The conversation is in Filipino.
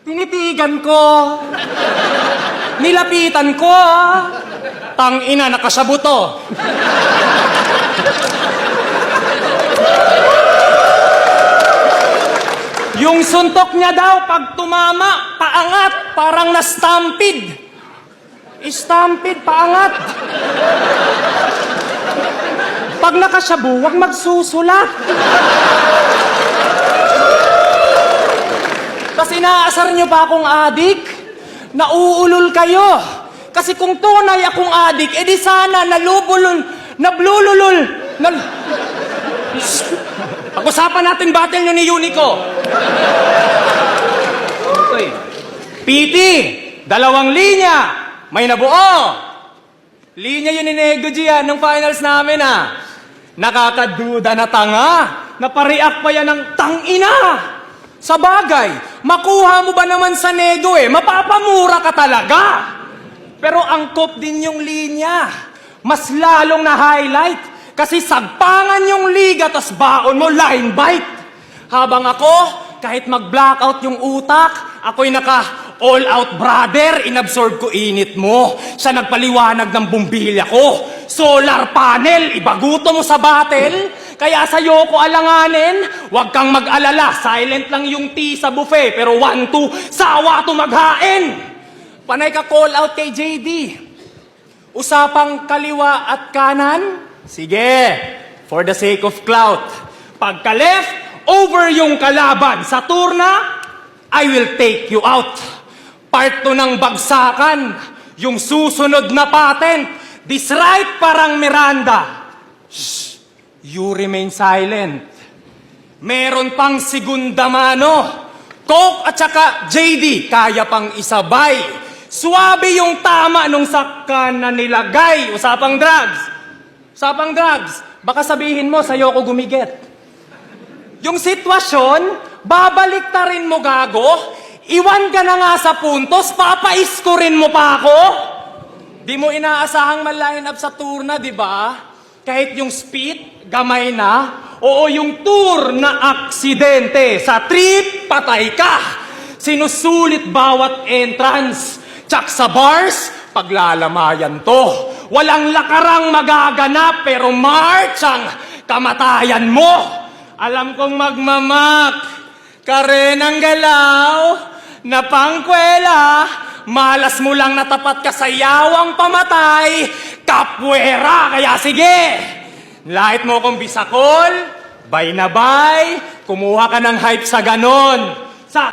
Tinitigan ko. Nilapitan ko. Tangina, nakasabuto. Yung suntok niya daw, pag tumama, paangat, parang na-stampede. Stampede, paangat. Pag nakasabu, huwag magsusulat. Kasi inaasar niyo pa akong adik. Nauulol kayo. Kasi kung tunay akong adik, edi sana nablululol. Pag-usapan natin battle nyo ni Unico. Okay. PT, 2 linya. May nabuo. Linya yun ni Nego G ng finals namin Nakakaduda na tanga. Napareact pa yan ng tangina. Sa bagay, makuha mo ba naman sa Nego mapapamura ka talaga. Pero angkop din yung linya. Mas lalong na-highlight. Kasi sagpangan yung liga, tas baon mo, line bite. Habang ako, kahit mag-blackout yung utak, ako'y naka-all out brother, inabsorb ko init mo. Siya nagpaliwanag ng bumbilya ko. Solar panel, ibaguto mo sa battle. Kaya sa'yo ko alanganin, huwag kang mag-alala. Silent lang yung tea sa buffet, pero 1-2, sawa to maghain. Panay ka call out kay JD. Usapang kaliwa at kanan? Sige, for the sake of clout. Pagka left, over yung kalaban. Sa turna, I will take you out. Part 2 ng bagsakan. Yung susunod na patent. This right parang Miranda. Shh, you remain silent. Meron pang segunda mano. Coke at saka JD, kaya pang isabay. Suwabe yung tama nung sakkan na nilagay. Usapang drugs. Usapang drugs. Baka sabihin mo, sa'yo ko gumigit. Yung sitwasyon, babalik ta rin mo gago. Iwan ka na nga sa puntos, papaiskurin mo pa ako. Di mo inaasahang ma-line up sa turna, di ba? Kahit yung speed, gamay na. Oo, yung tour na aksidente. Sa trip, patay ka. Sinusulit bawat entrance. Tsak sa bars, paglalamayan to. Walang lakarang magaganap, pero March ang kamatayan mo. Alam kong magmamak, kare ng galaw, napangkwela, malas mo lang natapat ka sa yawang pamatay, kapwera, kaya sige. Lahit mo kong bisakol, bay na bay, kumuha ka ng hype sa ganon. Sa